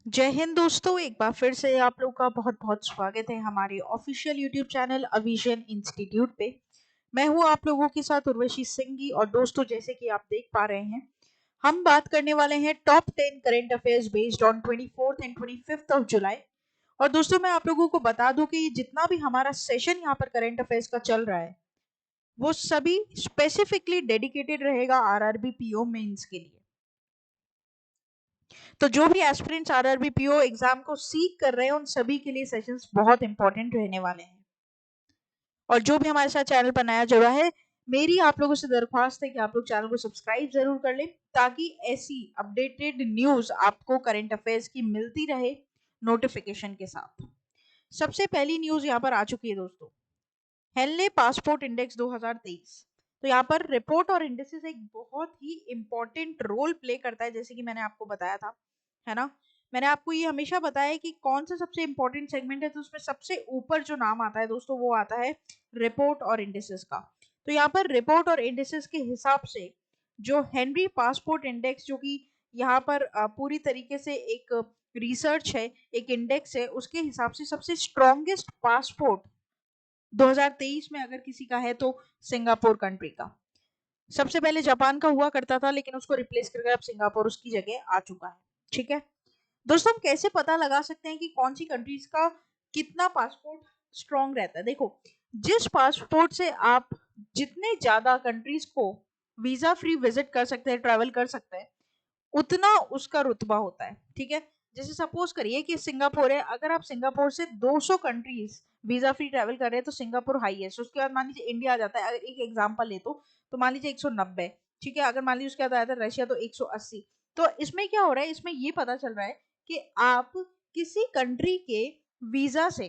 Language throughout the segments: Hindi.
जय हिंद दोस्तों, एक बार फिर से आप लोग का बहुत बहुत स्वागत है हमारे ऑफिशियल यूट्यूब चैनल अविजन इंस्टीट्यूट पे। मैं हूँ आप लोगों के साथ उर्वशी सिंघी। और दोस्तों, जैसे कि आप देख पा रहे हैं, हम बात करने वाले हैं top 10 current affairs based on 24th and 25th of July. और दोस्तों, मैं आप लोगों को बता दूं कि जितना भी हमारा सेशन यहाँ पर करंट अफेयर्स का चल रहा है, वो सभी स्पेसिफिकली डेडिकेटेड रहेगा आरआरबी पीओ मेंस के लिए। तो जो भी एस्पिरेंट्स आरआरबी पीओ एग्जाम को सीख कर रहे हैं, उन सभी के लिए सेशंस बहुत इंपॉर्टेंट रहने वाले हैं। और जो भी हमारे साथ चैनल पर नया जुड़ा है, मेरी आप लोगों से दरख्वास्त है कि आप लोग चैनल को सब्सक्राइब जरूर कर लें, ताकि ऐसी अपडेटेड न्यूज आपको करंट अफेयर्स की मिलती रहे नोटिफिकेशन के साथ। सबसे पहली न्यूज यहाँ पर आ चुकी है दोस्तों, हेनले पासपोर्ट इंडेक्स 2023। तो यहाँ पर रिपोर्ट और इंडेक्सेस एक बहुत ही इंपॉर्टेंट रोल प्ले करता है, जैसे कि मैंने आपको बताया था, है ना। मैंने आपको ये हमेशा बताया है कि कौन सा सबसे इंपॉर्टेंट सेगमेंट है, तो उसमें सबसे ऊपर जो नाम आता है दोस्तों, वो आता है रिपोर्ट और इंडेक्सेस का। तो यहाँ पर रिपोर्ट और इंडेक्सेस के हिसाब से जो हेनरी पासपोर्ट इंडेक्स, जो कि यहाँ पर पूरी तरीके से एक रिसर्च है, एक इंडेक्स है, उसके हिसाब से सबसे स्ट्रॉन्गेस्ट पासपोर्ट 2023 में अगर किसी का है तो सिंगापुर कंट्री का। सबसे पहले जापान का हुआ करता था, लेकिन उसको रिप्लेस करके अब सिंगापुर उसकी जगह आ चुका है। ठीक है दोस्तों, हम कैसे पता लगा सकते हैं कि कौन सी कंट्रीज का कितना पासपोर्ट स्ट्रॉन्ग रहता है? देखो, जिस पासपोर्ट से आप जितने ज्यादा कंट्रीज को वीजा फ्री विजिट कर सकते हैं, ट्रैवल कर सकते हैं, उतना उसका रुतबा होता है। ठीक है, जैसे सपोज करिए कि सिंगापुर है, अगर आप सिंगापुर से 200 कंट्रीज वीजा फ्री ट्रैवल कर रहे हैं तो सिंगापुर हाईएस्ट। उसके बाद मान लीजिए इंडिया आ जाता है, अगर एक एग्जांपल ले तो मान लीजिए 190। ठीक है, अगर मान लीजिए उसके बाद आया था रशिया तो 180। तो इसमें क्या हो रहा है, इसमें ये पता चल रहा है कि आप किसी कंट्री के वीजा से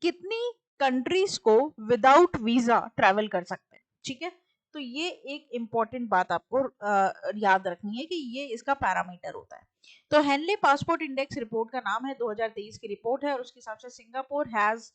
कितनी कंट्रीज को विदाउट वीजा ट्रैवल कर सकते हैं। ठीक है, तो ये एक इंपॉर्टेंट बात आपको याद रखनी है कि ये इसका पैरामीटर होता है। तो हेनले पासपोर्ट इंडेक्स रिपोर्ट का नाम है, 2023 की रिपोर्ट है, और उसके हिसाब से Singapore has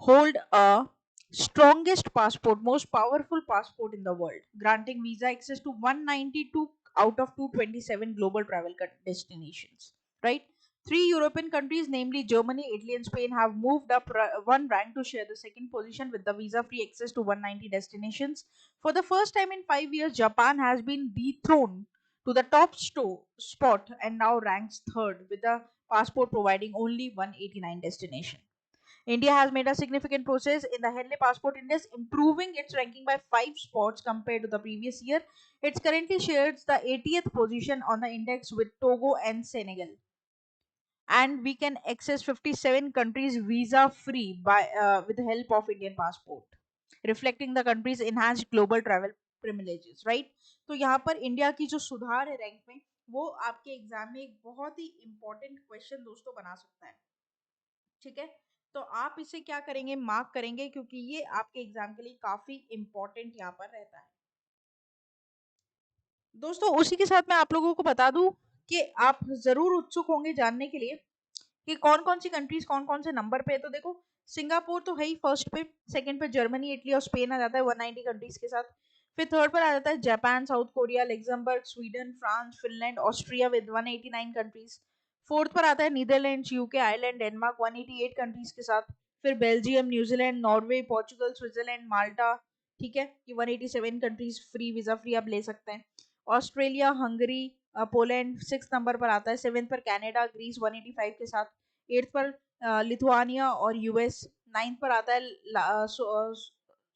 hold a strongest passport, most powerful passport in the world, granting visa access to 192 out of 227 global travel destinations, right? Three European countries, namely Germany, Italy, and Spain, have moved up one rank to share the second position with the visa-free access to 190 destinations. For the first time in 5 years, Japan has been dethroned to the top spot and now ranks third with the passport providing only 189 destinations. India has made a significant progress in the Henley Passport Index, improving its ranking by 5 spots compared to the previous year. It currently shares the 80th position on the index with Togo and Senegal. And we can access 57 countries visa free by with the help of Indian passport, reflecting the country's enhanced global travel privileges, right? तो यहाँ पर इंडिया की जो सुधार है रैंक में, वो आपके एग्जाम में एक बहुत ही इंपॉर्टेंट क्वेश्चन दोस्तों बना सकता है। ठीक है, तो आप इसे क्या करेंगे, मार्क करेंगे, क्योंकि ये आपके एग्जाम के लिए काफी इंपॉर्टेंट यहाँ पर रहता है। दोस्तों, उसी के साथ मैं आप लोगों को बता दूं कि आप जरूर उत्सुक होंगे जानने के लिए कि कौन कौन सी कंट्रीज कौन कौन से नंबर पे है। तो देखो, सिंगापुर तो है ही फर्स्ट पे, सेकंड पे जर्मनी, इटली और स्पेन आ जाता है 190 कंट्रीज के साथ। फिर थर्ड पर आ जाता है Japan, South Korea, Luxembourg, Sweden, France, Finland, Austria with 189 countries. Fourth पर आता है Netherland, UK, Ireland, Denmark 188 countries के साथ। फिर Belgium, New Zealand, Norway, Portugal, Switzerland, Malta. ठीक है, ये 187 कंट्रीज फ्री वीजा फ्री आप ले सकते हैं। ऑस्ट्रेलिया, हंगरी, पोलैंड 6 नंबर पर आता है। 7th पर कनाडा, ग्रीस 185 के साथ। 8th पर लिथुआनिया और यूएस। 9th पर आता है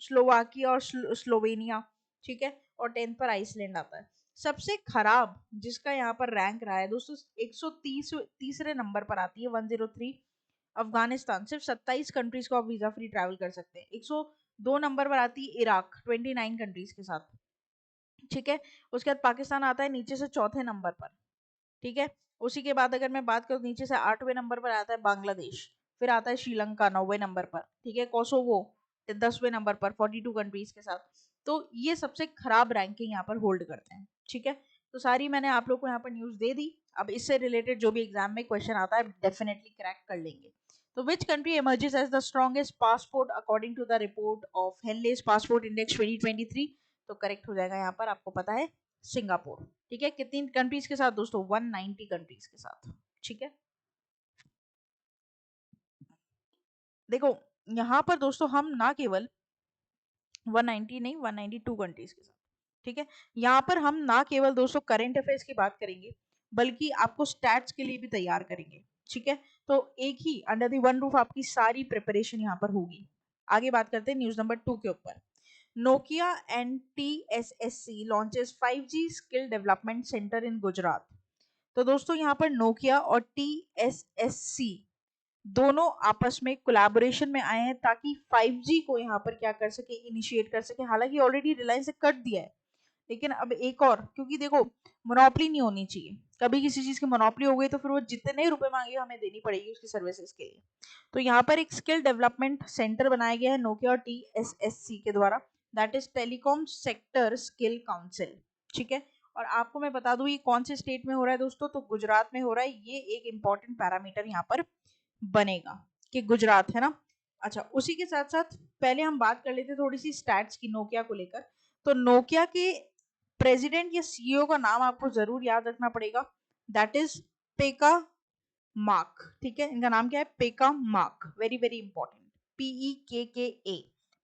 स्लोवाकिया और स्लोवेनिया। ठीक है, और 10th पर आइसलैंड आता है। सबसे खराब जिसका यहाँ पर रैंक रहा है दोस्तों, 130 तीसरे नंबर पर आती है 103, अफगानिस्तान। सिर्फ 27 कंट्रीज को आप वीजा फ्री ट्रैवल कर सकते हैं। 102 नंबर पर आती है इराक, 29 कंट्रीज के साथ। ठीक है, उसके बाद पाकिस्तान आता है नीचे से चौथे नंबर पर। ठीक है, उसी के बाद अगर मैं बात करूं, नीचे से 8वें नंबर पर आता है बांग्लादेश। फिर आता है श्रीलंका 9वें नंबर पर। ठीक है, कोसोवो 10वें नंबर पर 42 कंट्रीज के साथ। तो ये सबसे खराब रैंकिंग यहाँ पर होल्ड करते हैं। ठीक है, तो सारी मैंने आप लोग को यहाँ पर न्यूज दे दी। अब इससे रिलेटेड जो भी एग्जाम में क्वेश्चन आता है, डेफिनेटली क्रैक कर लेंगे। तो which country emerges as the strongest passport according to the report of Henley's Passport Index 2023? तो करेक्ट हो जाएगा यहाँ पर, आपको पता है, सिंगापुर। ठीक है, कितनी कंट्रीज के साथ दोस्तों? 190 कंट्रीज के साथ। ठीक है, देखो यहाँ पर दोस्तों हम ना केवल 190 नहीं 192 कंट्रीज के साथ, ठीक है, यहाँ पर हम ना केवल दोस्तों करंट अफेयर्स की बात करेंगे बल्कि आपको स्टैट्स के लिए भी तैयार करेंगे, ठीक है। तो एक ही अंडर दी वन रूफ आपकी सारी प्रिपरेशन यहाँ पर होगी। आगे बात करते हैं न्यूज नंबर 2 के ऊपर। Nokia and TSSC launches 5G skill development centre in Gujarat. तो दोस्तों यहाँ पर नोकिया और TSSC दोनों आपस में कोलैबोरेशन में आए हैं ताकि 5G को यहाँ पर क्या कर सके, इनिशिएट कर सके। हालांकि ऑलरेडी रिलायंस ने कर दिया है, लेकिन अब एक और, क्योंकि देखो मोनोपोली नहीं होनी चाहिए, कभी किसी चीज की मोनोपोली हो गई तो फिर वो जितने रुपए मांगे हमें देनी पड़ेगी उसकी सर्विसेज के लिए। तो यहाँ पर एक स्किल डेवलपमेंट सेंटर बनाया गया है नोकिया और TSSC के द्वारा, that is telecom sector skill council, ठीक है। और आपको मैं बता दूं ये कौन से स्टेट में हो रहा है दोस्तों, तो गुजरात में हो रहा है। ये एक इंपॉर्टेंट पैरामीटर यहाँ पर बनेगा कि गुजरात है ना। अच्छा, उसी के साथ साथ पहले हम बात कर लेते थोड़ी सी स्टैट्स की नोकिया को लेकर। तो नोकिया के प्रेसिडेंट या CEO का नाम आपको जरूर याद रखना पड़ेगा, दैट इज पेका मार्क, ठीक है। इनका नाम क्या है, Pekka mark, very very important, PEKKA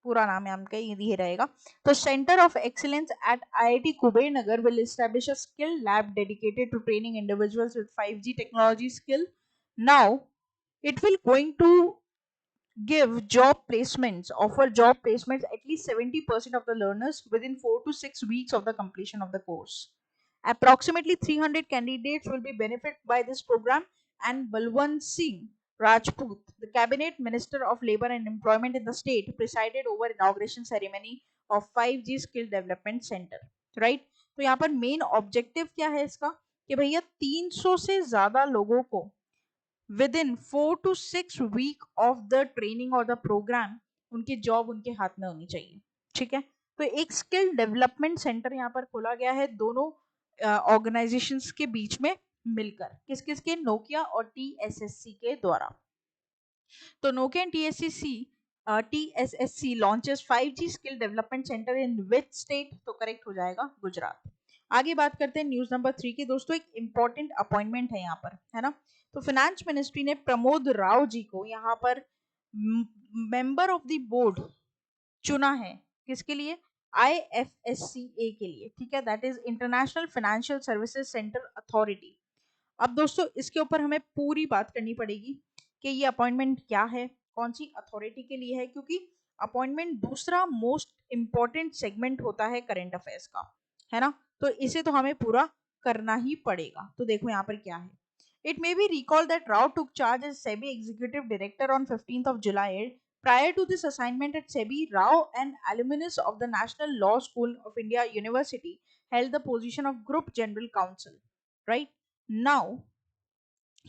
पूरा नाम है आपका, ये रहेगा। तो centre of excellence at IIT Kuber Nagar will establish a skill lab dedicated to training individuals with 5G technology skill. Now it will going to give job placements, offer job placements at least 70% of the learners within 4 to 6 weeks of the completion of the course. Approximately 300 candidates will be benefited by this program, and Balwant Singh Rajput, the cabinet minister of labor and employment in the state, presided over inauguration ceremony of 5G skill development center, right? तो यहाँ पर मेन ऑब्जेक्टिव क्या है इसका कि भैया 300 से ज्यादा लोगों को within 4 to 6 week of the training or the program उनकी जॉब उनके हाथ में होनी चाहिए, ठीक है। तो एक स्किल डेवलपमेंट सेंटर यहाँ पर खोला गया है दोनों ऑर्गेनाइजेशंस के बीच में मिलकर, किस किस के, नोकिया और TSSC के द्वारा। तो Nokia and TSSC launches 5G skill development centre in which state, तो करेक्ट हो जाएगा गुजरात। आगे बात करते हैं न्यूज नंबर 3 की दोस्तों। एक इंपॉर्टेंट अपॉइंटमेंट है यहाँ पर, है ना। तो फाइनेंस मिनिस्ट्री ने प्रमोद राव जी को यहाँ पर मेंबर ऑफ द बोर्ड चुना है, किसके लिए, IFSCA के लिए, ठीक है, that is international financial services centre authority. अब दोस्तों इसके ऊपर हमें पूरी बात करनी पड़ेगी कि ये अपॉइंटमेंट क्या है, कौन सी अथॉरिटी के लिए है, क्योंकि अपॉइंटमेंट दूसरा मोस्ट इंपॉर्टेंट सेगमेंट होता है करंट अफेयर्स का, है ना। तो इसे तो हमें पूरा करना ही पड़ेगा। तो देखो यहाँ पर क्या है। It may be recalled that Rao took charge as SEBI executive director on 15th of July. Prior to this assignment at SEBI, Rao, an alumnus of the National Law School of India University, held the position of Group General Counsel. Right now,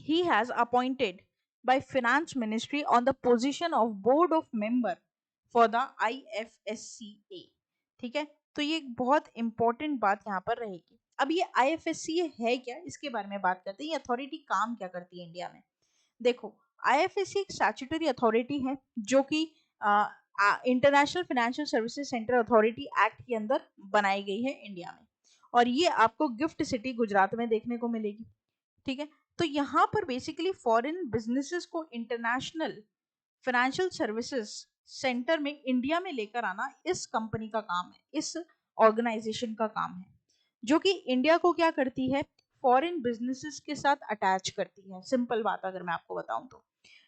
he has appointed by Finance Ministry on the position of Board of Member for the IFSCA. ठीक है, तो ये एक बहुत इंपॉर्टेंट बात यहाँ पर रहेगी। अब ये IFSCA है क्या, इसके बारे में बात करते हैं। ये अथॉरिटी काम क्या करती है इंडिया में। देखो, IFSCA एक स्टैट्यूटरी अथॉरिटी है जो कि international financial services centre authority act के अंदर बनाई गई है इंडिया में, और ये आपको गिफ्ट सिटी गुजरात में देखने को मिलेगी, ठीक है। तो यहाँ पर बेसिकली फॉरेन बिजनेसेस को इंटरनेशनल फाइनेंशियल सर्विसेज सेंटर में इंडिया में लेकर आना इस कंपनी का काम है, इस ऑर्गेनाइजेशन का काम है, जो कि इंडिया को क्या करती है, फॉरेन बिजनेसेस के साथ अटैच करती है। सिंपल बात अगर मैं आपको बताऊं तो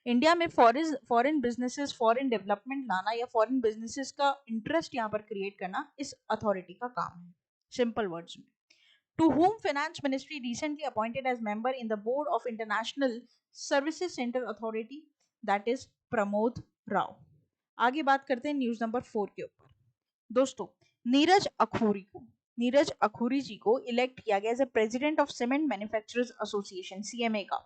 इंडिया में फॉरेन बिजनेसेस, फॉरेन डेवलपमेंट लाना या फॉरेन बिजनेसेस का इंटरेस्ट यहाँ पर क्रिएट करना इस अथॉरिटी का काम है, सिंपल वर्ड्स में। To whom Finance Ministry recently appointed as member in the board of International Services Center Authority, that is Pramod Rao. आगे बात करते हैं न्यूज नंबर 4 के ऊपर। दोस्तों, नीरज अखूरी जी को इलेक्ट किया गया as a president of cement manufacturers association, CMA का,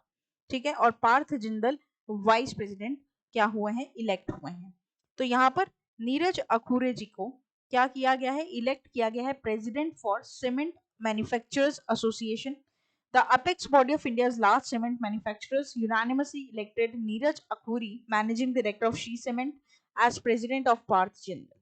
ठीक है। और पार्थ जिंदल वाइस प्रेसिडेंट क्या हुए हैं, इलेक्ट हुए हैं। तो यहाँ पर नीरज अखूरे जी को क्या किया गया है, इलेक्ट किया गया है president for cement Manufacturers Association. The apex body of India's large cement manufacturers unanimously elected Neeraj Akhuri, Managing Director of She Cement, as President of Parth Jindal,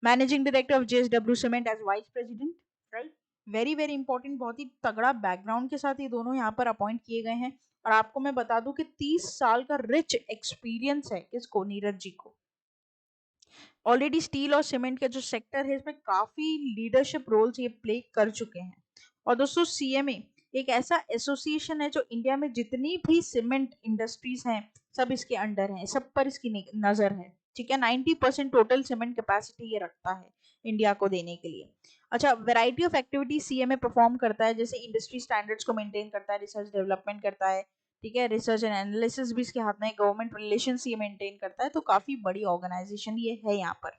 Managing Director of JSW Cement as Vice President, right? Very very important, बहुत ही तगड़ा बैकग्राउंड के साथ ये दोनों यहाँ पर अपॉइंट किए गए हैं। और आपको मैं बता दूं कि 30 साल का रिच एक्सपीरियंस है किसको, नीरज जी को। ऑलरेडी स्टील और सीमेंट का जो सेक्टर है इसमें काफी लीडरशिप रोल्स ये प्ले कर चुके हैं। और दोस्तों सीएमए एक ऐसा एसोसिएशन है जो इंडिया में जितनी भी सीमेंट इंडस्ट्रीज हैं सब इसके अंडर हैं, सब पर इसकी नजर है। ठीक है, 90% टोटल सीमेंट कैपेसिटी ये रखता है इंडिया को देने के लिए। अच्छा, variety of activity CMA perform करता है, जैसे इंडस्ट्री स्टैंडर्ड्स को मेंटेन करता है, रिसर्च डेवलपमेंट करता है। ठीक है, रिसर्च एंड एनालिसिस भी इसके हाथ में, गवर्नमेंट रिलेशंस ये मेंटेन करता है। तो काफी बड़ी ऑर्गेनाइजेशन ये है यहाँ पर।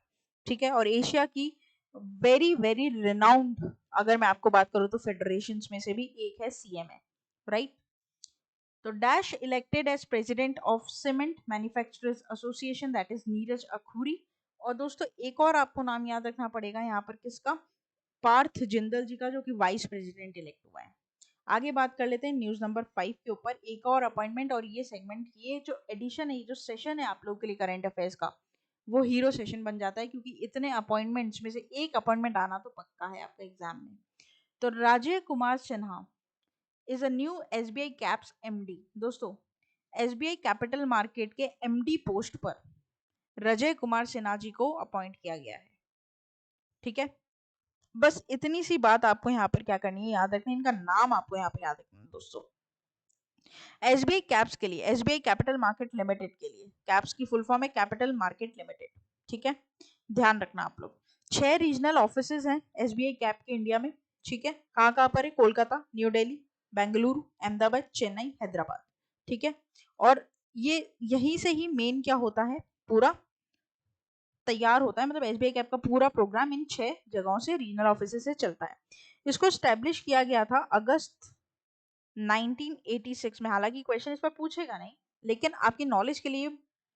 ठीक है, और एशिया की वेरी वेरी रिनाउंड अगर मैं आपको बात करूँ तो फेडरेशंस में से भी एक है सीएमए, राइट। तो dash elected as president of cement manufacturers association, that is Neeraj Akhouri. और दोस्तों एक और आपको नाम याद रखना पड़ेगा यहाँ पर, किसका, पार्थ जिंदल जी का, जो कि वाइस प्रेसिडेंट इलेक्ट हुआ है। आगे बात कर लेते हैं न्यूज नंबर 5 के ऊपर, एक और अपॉइंटमेंट। और ये सेगमेंट, ये जो एडिशन है, ये जो सेशन है आप लोगों के लिए करंट अफेयर्स का, वो हीरो सेशन बन जाता है, क्योंकि इतने अपॉइंटमेंट्स में से एक अपॉइंटमेंट आना तो पक्का है आपका एग्जाम में। तो Rajiv Kumar Sinha is a new SBI caps MD. दोस्तों एसबीआई कैपिटल मार्केट के एमडी पोस्ट पर रजय कुमार सिन्हा जी को अपॉइंट किया गया है। ठीक है, बस इतनी सी बात आपको यहाँ पर क्या करनी है, याद रखनी है, इनका नाम आपको यहाँ पर याद रखना है दोस्तों। एसबीआई कैप्स के लिए, एसबीआई कैपिटल मार्केट लिमिटेड के लिए, कैप्स की फुल फॉर्म है कैपिटल मार्केट लिमिटेड। ठीक है, ध्यान रखना आप लोग। 6 रीजनल ऑफिसेज हैं एसबीआई कैप के इंडिया में। ठीक है, कहाँ कहाँ पर है, कोलकाता, न्यू दिल्ली, बेंगलुरु, अहमदाबाद, चेन्नई, हैदराबाद। ठीक है, और ये यहीं से ही मेन क्या होता है, पूरा तैयार होता है, मतलब एसबीआई कैप का पूरा प्रोग्राम इन 6 जगहों से, रीजनल ऑफिस से चलता है। इसको स्टैब्लिश किया गया था अगस्त 1986 में। हालांकि क्वेश्चन इस पर पूछेगा नहीं, लेकिन आपकी नॉलेज के लिए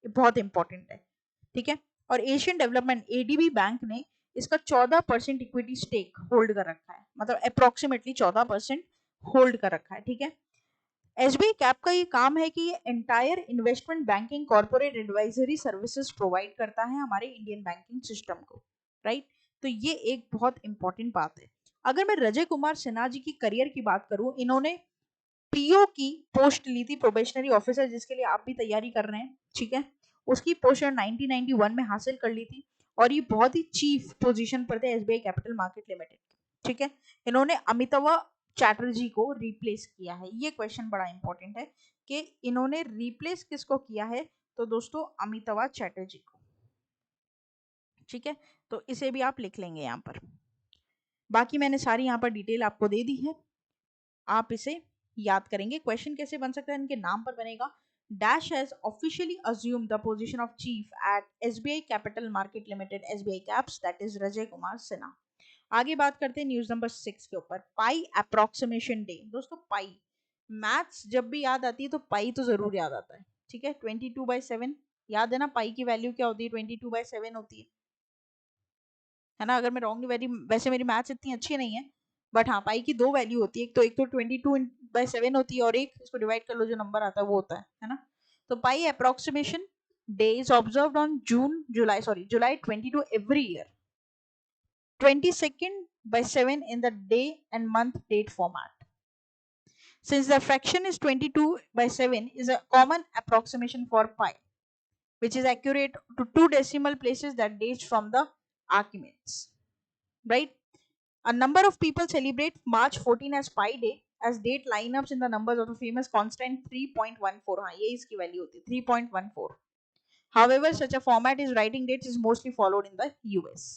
बहुत इंपॉर्टेंट है। ठीक है, और एशियन डेवलपमेंट एडीबी बैंक ने इसका 14% इक्विटी स्टेक होल्ड कर रखा है, मतलब अप्रोक्सीमेटली 14% होल्ड कर रखा है। ठीक है, एसबीआई कैप का ये काम है कि ये entire investment banking corporate advisory services provide करता है हमारे इंडियन बैंकिंग सिस्टम को, राइट। तो ये एक बहुत इंपॉर्टेंट बात है। अगर मैं रजय कुमार सिन्हा जी की करियर की बात करूं, इन्होंने पीओ की पोस्ट ली थी, प्रोबेशनरी ऑफिसर, जिसके लिए आप भी तैयारी कर रहे हैं। ठीक है, उसकी पोस्ट 1991 में हासिल कर ली थी, और ये बहुत ही चीफ पोजीशन पर थे एसबीआई कैपिटल मार्केट लिमिटेड। ठीक है, इन्होंने अमिताभ चैटर्जी को रिप्लेस किया है। ये क्वेश्चन बड़ा इंपॉर्टेंट है कि इन्होंने रिप्लेस किसको किया है, तो दोस्तों अमिताभ चैटर्जी को। ठीक है, तो इसे भी आप लिख लेंगे यहाँ पर। बाकी मैंने सारी यहाँ पर डिटेल आपको दे दी है, आप इसे याद करेंगे। क्वेश्चन कैसे बन सकता है, इनके नाम पर बनेगा, dash has officially assume the position of chief at SBI capital market limited SBI caps, that is Rajay Kumar Sinha. आगे बात करते हैं न्यूज नंबर 6 के ऊपर, पाई अप्रोक्सीमेशन डे। दोस्तों पाई, मैथ्स जब भी याद आती है तो पाई तो जरूर याद आता है। ठीक है, 22/7 याद है ना, पाई की वैल्यू क्या होती है, 22/7 होती है ना। अगर मैं रॉन्ग, वैसे मेरी मैथ्स इतनी अच्छी नहीं है, बट हाँ पाई की 2 वैल्यू होती है, एक तो 22/7 होती है, और एक इसको डिवाइड कर लो जो नंबर आता है वो होता है ना। तो pi approximation day is observed on July 22 every year, 22/7 in the day and month date format. Since the fraction is 22/7 is a common approximation for pi, which is accurate to 2 decimal places that dates from the Archimedes, right? A number of people celebrate March 14 as Pi Day as date lineups in the numbers of the famous constant 3.14. हाँ ये इसकी वैल्यू होती है 3.14. However, such a format is writing dates is mostly followed in the US.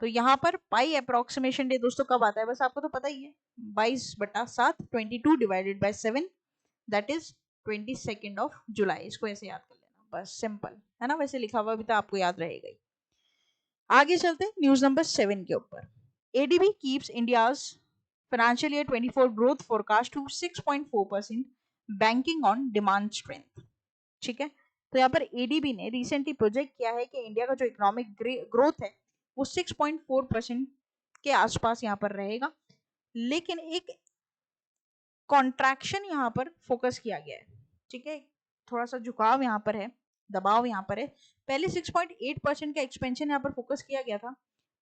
तो यहाँ पर पाई अप्रोक्सीमेशन डे दोस्तों कब आता है, बस आपको तो पता ही है, 22/7, 22 डिवाइडेड बाय 7, दैट इज 22 जुलाई। इसको ऐसे याद कर लेना, बस सिंपल है ना, वैसे लिखा हुआ भी तो आपको याद रहेगा ही। आगे चलते हैं न्यूज नंबर 7 के ऊपर। ADB keeps India's financial year 24 growth forecast to 6.4% banking on demand strength। ठीक है, तो यहाँ पर एडीबी ने रिसेंटली प्रोजेक्ट किया है कि इंडिया का जो इकोनॉमिक ग्रोथ है वो 6.4% के आसपास यहाँ पर रहेगा, लेकिन एक कॉन्ट्रैक्शन यहाँ पर फोकस किया गया है। ठीक है, थोड़ा सा झुकाव यहाँ पर है, दबाव यहाँ पर है। पहले 6.8% का एक्सपेंशन यहाँ पर फोकस किया गया था,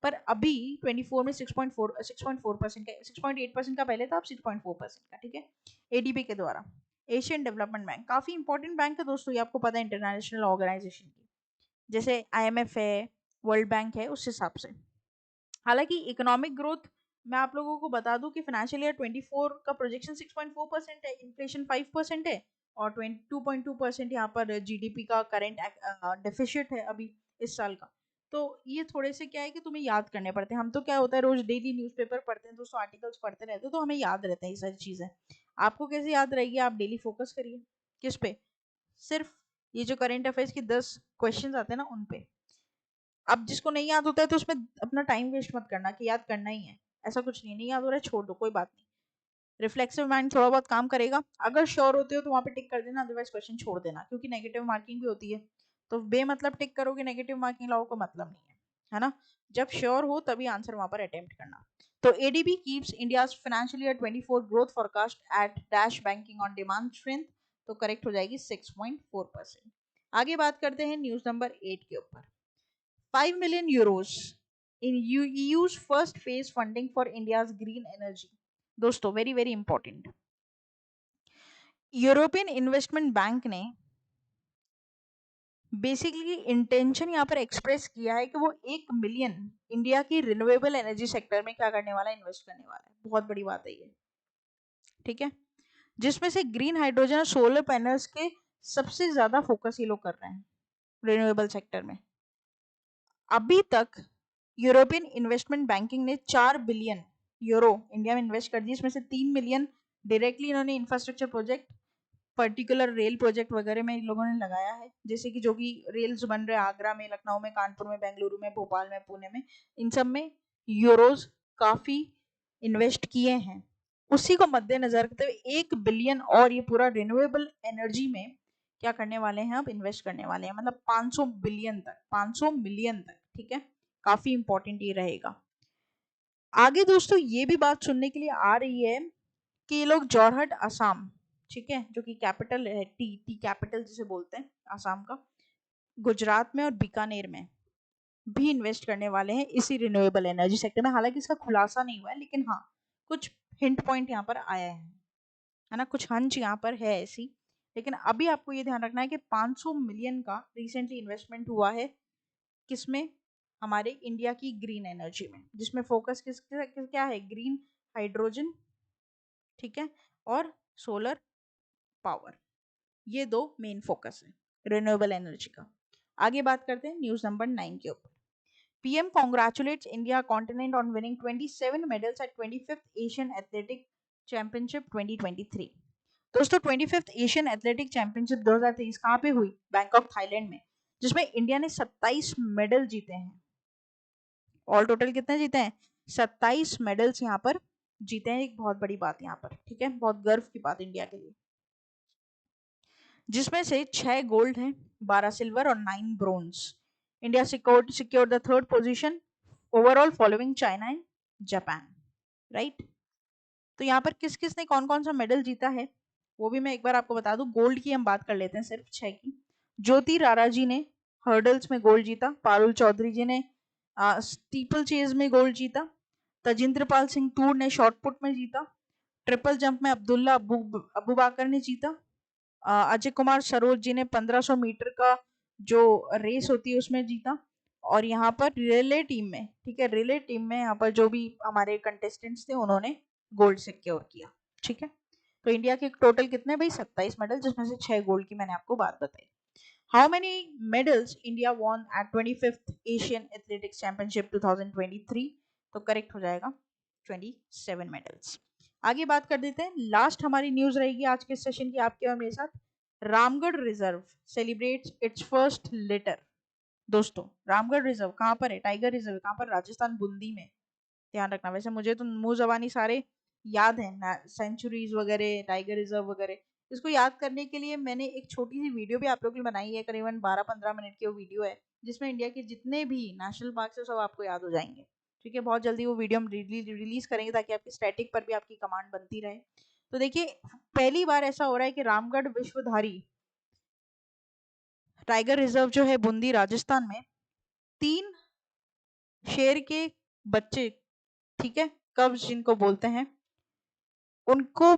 पर अभी 24 में 6.4% का, 6.8% का पहले था, अब 6.4% का, ठीक है, एडीबी के द्वारा। एशियन डेवलपमेंट बैंक काफी इंपॉर्टेंट बैंक है दोस्तों, ये आपको पता है, इंटरनेशनल ऑर्गेनाइजेशन की, जैसे आईएमएफ है, वर्ल्ड बैंक है, उस हिसाब से। हालांकि इकोनॉमिक ग्रोथ मैं आप लोगों को बता दूं कि फाइनेंशियल ईयर 24 का प्रोजेक्शन 6.4% है, इन्फ्लेशन 5% है, और 2.2% यहाँ पर जीडीपी का करंट डेफिसिट है अभी इस साल का। तो ये थोड़े से क्या है कि तुम्हें याद करने पड़ते हैं, हम तो क्या होता है रोज डेली न्यूज़पेपर पढ़ते हैं दोस्तों, आर्टिकल्स पढ़ते रहते हैं, तो हमें याद रहते हैं ये सारी चीजें। आपको कैसे याद रहेगी, आप डेली फोकस करिए किस पे, सिर्फ ये जो करंट अफेयर्स की 10 क्वेश्चन आते हैं ना उन पे। अब जिसको नहीं याद होता है तो उसमें अपना टाइम वेस्ट मत करना कि याद करना ही है, ऐसा कुछ नहीं याद हो रहा है छोड़ दो, कोई बात नहीं, रिफ्लेक्सिव माइंड थोड़ा बहुत काम करेगा, अगर श्योर होते हो तो वहां पे टिक कर देना, अदरवाइज क्वेश्चन छोड़ देना, क्योंकि नेगेटिव मार्किंग भी होती है, तो बेमतलब टिक करोगे, नेगेटिव मार्किंग लाओ का मतलब नहीं है ना। जब श्योर हो तभी आंसर वहां पर अटेम्प्ट करना। तो ADB keeps India's financial year 24 growth forecast at dash banking on demand strength, तो करेक्ट हो जाएगी 6.4%। आगे बात करते हैं न्यूज नंबर 8 के ऊपर। 5 million euros in EU's first phase funding for India's green energy। दोस्तों very very important, European investment bank ने बेसिकली इंटेंशन यहाँ पर एक्सप्रेस किया है कि वो 1 मिलियन इंडिया की रिन्यूएबल एनर्जी सेक्टर में क्या करने वाला है, इन्वेस्ट करने वाला है। बहुत बड़ी बात है ये, ठीक है, जिसमें से ग्रीन हाइड्रोजन और सोलर पैनल्स के सबसे ज्यादा फोकस ये लोग कर रहे हैं रिन्यूएबल सेक्टर में। अभी तक यूरोपियन इन्वेस्टमेंट बैंकिंग ने 4 बिलियन यूरो इंडिया में इन्वेस्ट कर दी, इसमें से 3 मिलियन डायरेक्टली इन्होंने infrastructure project, particular rail project वगैरह में इन लोगों ने लगाया है, जैसे कि जो कि रेल्स बन रहे हैं आगरा में, लखनऊ में, कानपुर में, बेंगलुरु में, भोपाल में, पुणे में, इन सब में यूरोज काफी इन्वेस्ट किए हैं। उसी को मद्देनजर रखते हुए 1 बिलियन और ये पूरा रिन्यूएबल एनर्जी में क्या करने वाले हैं, अब इन्वेस्ट करने वाले हैं, मतलब 500 बिलियन तक, 500 मिलियन तक, ठीक है, काफी इंपॉर्टेंट ये रहेगा। आगे दोस्तों ये भी बात सुनने के लिए आ रही है कि ये लोग जोरहट असम, ठीक है, जो कि कैपिटल है, टी कैपिटल जिसे बोलते हैं असम का, गुजरात में और बीकानेर में भी इन्वेस्ट करने वाले हैं इसी रिन्यूएबल एनर्जी सेक्टर में। हालांकि इसका खुलासा नहीं हुआ है, लेकिन हाँ कुछ हिंट पॉइंट यहाँ पर आया है ना, कुछ हंच यहाँ पर है ऐसी। लेकिन अभी आपको ये ध्यान रखना है कि 500 मिलियन का रिसेंटली इन्वेस्टमेंट हुआ है, किसमें, हमारे इंडिया की ग्रीन एनर्जी में, जिसमें फोकस क्या है, ग्रीन हाइड्रोजन, ठीक है, और सोलर पावर, ये दो मेन फोकस है रिन्यूएबल एनर्जी का। आगे बात करते हैं न्यूज नंबर 9 के ऊपर। PM congratulates India continent on winning 27 medals at 25th Asian athletic championship 2023। दोस्तों 25th एशियन एथलेटिक चैंपियनशिप 2023 कहाँ पे हुई, बैंकॉक थाईलैंड में, जिसमें इंडिया ने 27 मेडल जीते हैं। ऑल टोटल कितने जीते हैं, 27 मेडल्स यहाँ पर जीते हैं, एक बहुत बड़ी बात यहाँ पर, ठीक है, बहुत गर्व की बात इंडिया के लिए, जिसमें से 6 गोल्ड हैं, 12 सिल्वर और 9 bronze. India secured the third position overall following China and Japan, right. तो यहाँ पर किस किस ने कौन कौन सा मेडल जीता है वो भी मैं एक बार आपको बता दूं। गोल्ड की हम बात कर लेते हैं, सिर्फ 6 की। ज्योति रारा जी ने हर्डल्स में गोल्ड जीता, पारुल चौधरी जी ने स्टीपल चेज में गोल्ड जीता, तजिंद्र पाल सिंह तूर ने शॉर्टपुट में जीता, ट्रिपल जंप में अब्दुल्ला अबू बाकर ने जीता, अजय कुमार सरोज जी ने 1500 मीटर का जो रेस होती है उसमें जीता, और यहाँ पर रिले टीम में, ठीक है, रिले टीम में यहाँ पर जो भी हमारे कंटेस्टेंट्स थे उन्होंने गोल्ड सिक्योर किया, ठीक है। तो इंडिया के टोटल कितने भाई, 27 मेडल, जिसमें से 6 गोल्ड की मैंने आपको बात बताई। How many medals India won at 25th Asian athletics championship 2023, तो करेक्ट हो जाएगा 27 मेडल्स। आगे बात कर देते हैं, लास्ट हमारी न्यूज रहेगी आज के सेशन की आपके और मेरे साथ। Ramgarh reserve celebrates it's first litre. दोस्तों रामगढ़ रिजर्व कहाँ पर है, टाइगर रिजर्व कहाँ पर, राजस्थान बूंदी में, ध्यान रखना। वैसे मुझे तो मुंह जबानी सारे याद है, सेंचुरीज वगैरह, टाइगर रिजर्व वगैरह, इसको याद करने के लिए मैंने एक छोटी सी वीडियो भी आप लोगों के लिए बनाई है, करीबन 12-15 मिनट की वो वीडियो है, जिसमें इंडिया के जितने भी नेशनल पार्क है सब आपको याद हो जाएंगे, ठीक है। बहुत जल्दी वो वीडियो हम रिलीज करेंगे ताकि आपकी स्टैटिक पर भी आपकी कमांड बनती रहे। तो देखिए पहली बार ऐसा हो रहा है कि रामगढ़ विश्वधारी टाइगर रिजर्व जो है बूंदी राजस्थान में 3 शेर के बच्चे, ठीक है, कब्ज जिनको बोलते हैं, उनको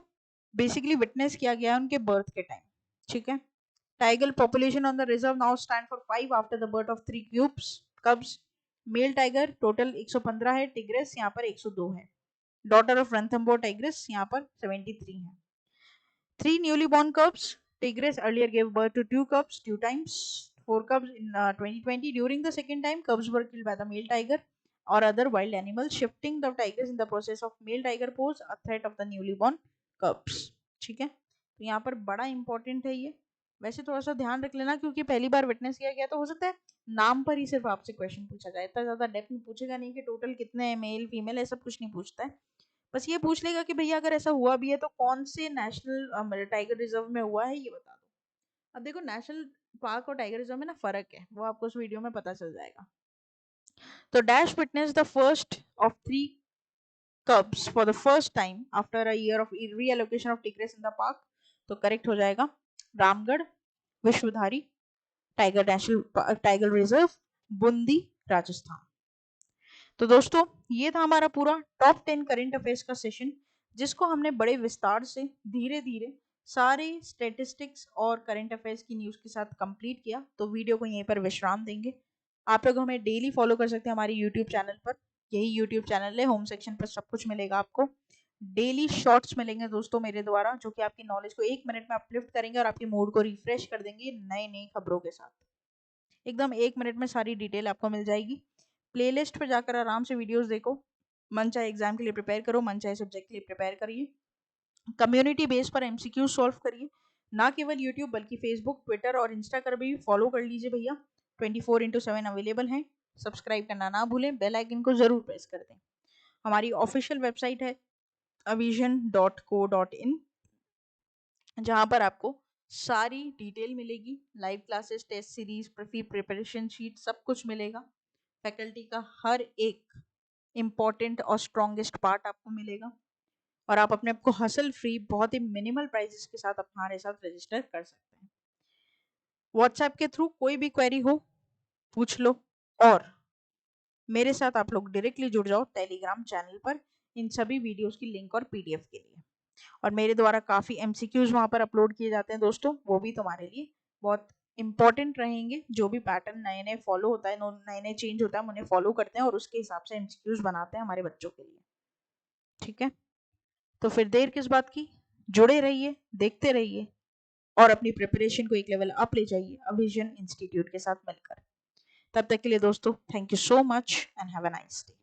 बेसिकली विटनेस किया गया है उनके बर्थ के टाइम, ठीक है। Tiger population on the reserve now stand for 5 after the birth of 3 कब्स। Male tiger total 115 है, टिग्रेस यहाँ पर 102 है। डॉटर ऑफ रणथंबोर टाइग्रेस यहाँ पर 73 है। 3 newly born cubs. Tigress earlier gave birth to 2 cubs 2 times. 4 cubs in 2020. During the second time, cubs were killed by the male tiger or other wild animals, shifting the tigers in the process of male tiger pose a threat of the newly born cubs. ठीक है, तो यहाँ पर बड़ा इंपॉर्टेंट है ये। वैसे थोड़ा सा ध्यान रख लेना क्योंकि पहली बार विटनेस किया गया, तो हो सकता है नाम पर ही सिर्फ आपसे क्वेश्चन पूछा जाए, इतना ज्यादा डेप्थ में पूछेगा नहीं कि टोटल कितने मेल फीमेल, ऐसा कुछ नहीं पूछता है। बस ये पूछ लेगा कि भैया अगर ऐसा हुआ भी है तो कौन से नेशनल टाइगर रिजर्व में हुआ है, ये बता दो। अब देखो नेशनल पार्क और टाइगर रिजर्व में ना फर्क है, वो आपको उस वीडियो में पता चल जाएगा। तो dash witness the first of 3 cubs for the first time after a year of reallocation of tigers in the park। तो करेक्ट हो जाएगा Ramgarh, Vishdhari tiger national tiger reserve, Bundi, Rajasthan. तो दोस्तों ये था हमारा पूरा टॉप 10 करंट अफेयर्स का सेशन, जिसको हमने बड़े विस्तार से धीरे धीरे सारे स्टेटिस्टिक्स और करंट अफेयर्स की न्यूज़ के साथ कंप्लीट किया। तो वीडियो को यहीं पर विश्राम देंगे। आप लोग हमें डेली फॉलो कर सकते हैं हमारे यूट्यूब चैनल पर, यही यूट्यूब चैनल है, होम सेक्शन पर सब कुछ मिलेगा आपको। डेली शॉर्ट्स मिलेंगे दोस्तों मेरे द्वारा, जो कि आपकी नॉलेज को 1 मिनट में अपलिफ्ट करेंगे और आपके मूड को रिफ्रेश कर देंगे नई नई खबरों के साथ। एकदम 1 मिनट में सारी डिटेल आपको मिल जाएगी। प्लेलिस्ट पर जाकर आराम से वीडियोस देखो, मन चाहे एग्जाम के लिए प्रिपेयर करो, मन चाहे सब्जेक्ट के लिए प्रिपेयर करिए, कम्युनिटी बेस पर एमसीक्यू सॉल्व करिए। ना केवल यूट्यूब बल्कि फेसबुक, ट्विटर और इंस्टा पर भी फॉलो कर लीजिए भैया, 24/7 अवेलेबल हैं। सब्सक्राइब करना ना भूलें, बेल आइकन को जरूर प्रेस कर दें। हमारी ऑफिशियल वेबसाइट है avision.co.in, जहां पर आपको सारी डिटेल मिलेगी, live classes, test series, preparation sheet, सब कुछ मिलेगा। फैकल्टी का हर एक इम्पॉर्टेंट और स्ट्रॉन्गेस्ट पार्ट आपको मिलेगा, और आप अपने आप को हसल फ्री बहुत ही मिनिमल प्राइसेस के साथ हमारे साथ रजिस्टर कर सकते हैं। व्हाट्सएप के थ्रू कोई भी क्वेरी हो पूछ लो, और मेरे साथ आप लोग डायरेक्टली जुड़ जाओ टेलीग्राम चैनल पर इन सभी वीडियोस की लिंक और पीडीएफ के लिए। और मेरे द्वारा काफ़ी एमसीक्यूज वहाँ पर अपलोड किए जाते हैं दोस्तों, वो भी तुम्हारे लिए बहुत इंपॉर्टेंट रहेंगे। जो भी पैटर्न नए नए फॉलो होता है, नए नए चेंज होता है, हम उन्हें फॉलो करते हैं और उसके हिसाब से एमसीक्यूज बनाते हैं हमारे बच्चों के लिए, ठीक है। तो फिर देर किस बात की, जुड़े रहिए, देखते रहिए और अपनी प्रिपरेशन को एक लेवल अप ले जाइए अविजन इंस्टीट्यूट के साथ मिलकर। तब तक के लिए दोस्तों, thank you so much and have a nice day.